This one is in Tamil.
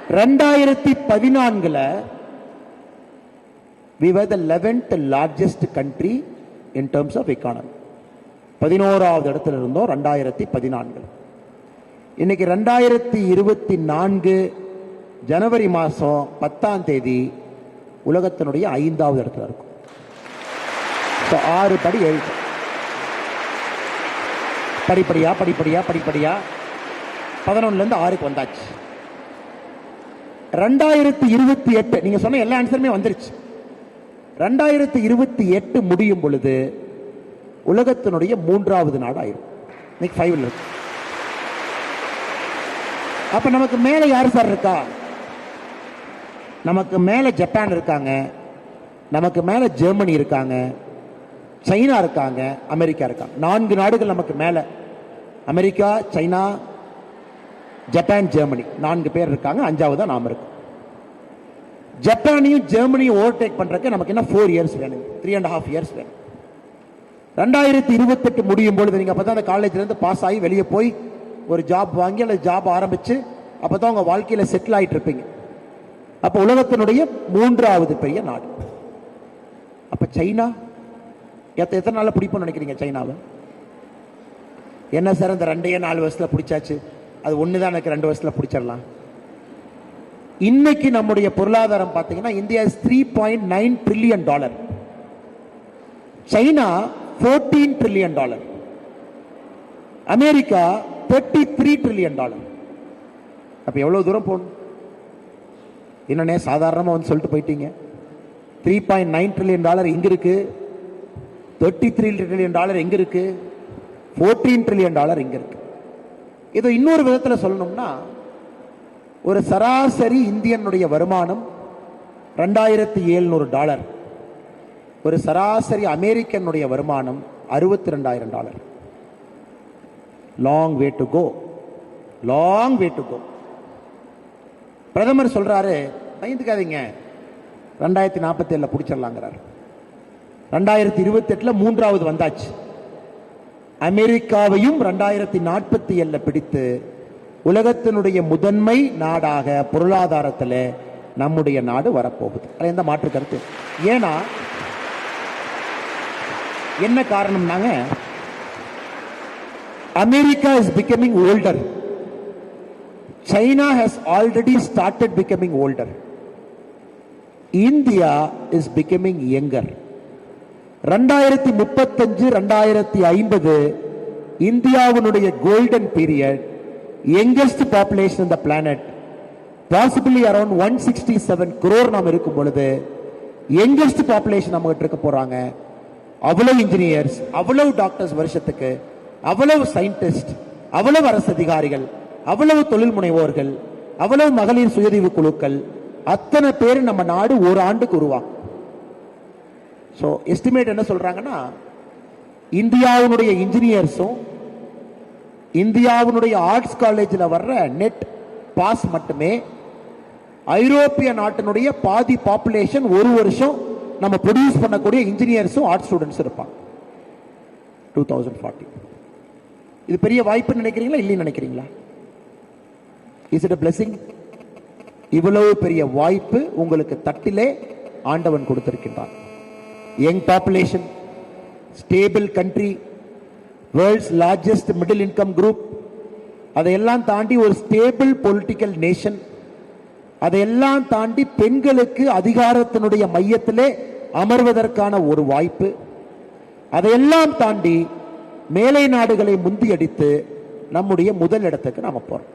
2014 we were the 11th largest country in terms of economy. 11வது இடத்துல இருந்தோம் 2014. இன்னைக்கு 2024 ஜனவரி மாசம் 10ஆம் தேதி உலகத்தினுடைய 5வது இடத்துல இருக்கும். 6 படி ஏறிட்டோம். படிப்படியா 11ல இருந்து 6க்கு வந்தாச்சு. 2028 நீங்க சொன்ன எல்லா ஆன்சருமே வந்துருச்சு. 2028 முடியும் பொழுது உலகத்தினுடைய 3வது நாடு ஆயிரும். இன்னைக்கு 5ல இருக்கு. அப்ப நமக்கு மேல யார் சார் இருக்கா? நமக்கு மேல ஜப்பான் இருக்காங்க, நமக்கு மேல ஜெர்மனி இருக்காங்க, சைனா இருக்காங்க, அமெரிக்கா இருக்காங்க. 4 நாடுகள் நமக்கு மேல. அமெரிக்கா, சைனா, ஜப்பான், ஜெர்மனி 4 பேர் இருக்காங்க. 5வது நாம இருக்கோம். ஜப்பானையும் ஜெர்மனியும் ஓவர்டேக் பண்றதுக்கு நமக்கு என்ன 4 இயர்ஸ் வேணும், 3.5 இயர்ஸ் வேணும். 2028 முடியும் பொழுது நீங்க அப்பதான் அந்த காலேஜ்ல இருந்து பாஸ் ஆகி வெளியே போய் ஒரு ஜாப் வாங்கி அல்லது ஜாப் ஆரம்பிச்சு அப்பதான் உங்க வாழ்க்கையில செட்டில் ஆயிட்டு இருப்பீங்க. அப்ப உலகத்தினுடைய 3வது பெரிய நாடு. அப்ப சைனா எத்தனை நாள்ல பிடிப்போம்னு நினைக்கிறீங்க? சைனாவை என்ன சார் இந்த 2-4 வருஷத்துல பிடிச்சாச்சு, அது ஒண்ணுதான் எனக்கு 2 வருஷத்துல பிடிச்சிடலாம். இன்னைக்கு நம்முடைய பொருளாதாரம் பார்த்தீங்கன்னா India is $3.9 trillion, China $14 trillion, America $33 trillion. அப்ப எவ்வளவு தூரம் போகணும்? என்னன்னே சாதாரணமா வந்து சொல்லிட்டு போயிட்டீங்க. $3.9 trillion இங்க இருக்கு, $33 trillion எங்க இருக்கு, $14 trillion இங்க இருக்கு. இது இன்னொரு விதத்துல சொல்லணும்னா ஒரு சராசரி இந்தியனுடைய வருமானம் $2,700, ஒரு சராசரி அமெரிக்கனுடைய வருமானம் $62,000. Long way to go, long way to go. பிரதமர் சொல்றாரு பயந்துக்காதீங்க 2047 பிடிச்சிடலாங்கிறார். 2028 3வது வந்தாச்சு. அமெரிக்காவையும் 2047 பிடித்து உலகத்தினுடைய முதன்மை நாடாக பொருளாதாரத்தில் நம்முடைய நாடு வரப்போகுது. அது எந்த மாற்று கருத்து? ஏன்னா என்ன காரணம்னாங்க, America is becoming older, China has already started becoming older, India is becoming younger. 2035 2050 இந்தியாவினுடைய golden period, youngest population in the planet, possibly around 167 crore நாம் இருக்கும் பொழுது யங்கஸ்ட் பாப்புலேஷன் நம்ம கிட்ட இருக்க போறாங்க. அவ்வளவு இன்ஜினியர்ஸ், அவ்வளவு டாக்டர்ஸ் வருஷத்துக்கு, அவ்வளவு சயின்டிஸ்ட், அவ்வளவு அரசு அதிகாரிகள், அவ்வளவு தொழில் முனைவோர்கள், அவ்வளவு மகளிர் சுயதீவு குழுக்கள், அத்தனை பேர் நம்ம நாடு ஒரு ஆண்டுக்கு உருவாகும். ஸோ எஸ்டிமேட் என்ன சொல்றாங்கன்னா, இந்தியாவுடைய இன்ஜினியர்ஸும் இந்தியாவுடைய ஆர்ட்ஸ் காலேஜில் வர்ற நெட் பாஸ் மட்டுமே ஐரோப்பிய நாட்டினுடைய பாதி பாப்புலேஷன் ஒரு வருஷம் நம்ம ப்ரொடியூஸ் பண்ணக்கூடிய இன்ஜினியர்ஸும் ஆர்ட் ஸ்டூடெண்ட்ஸ் இருப்பாங்க 2040. இது பெரிய வாய்ப்பு நினைக்கிறீங்களா இல்லைன்னு நினைக்கிறீங்களா? Is it a blessing? இவ்வளவு பெரிய வாய்ப்பு உங்களுக்கு தட்டிலே ஆண்டவன் கொடுத்திருக்கின்றான். Young population, stable country, world's largest middle income group, அதையெல்லாம் தாண்டி ஒரு ஸ்டேபிள் பொலிட்டிக்கல் நேஷன், அதையெல்லாம் தாண்டி பெண்களுக்கு அதிகாரத்தினுடைய மையத்திலே அமர்வதற்கான ஒரு வாய்ப்பு, அதையெல்லாம் தாண்டி மேலை நாடுகளை முந்தியடித்து நம்முடைய முதல் இடத்துக்கு நாம போறோம்.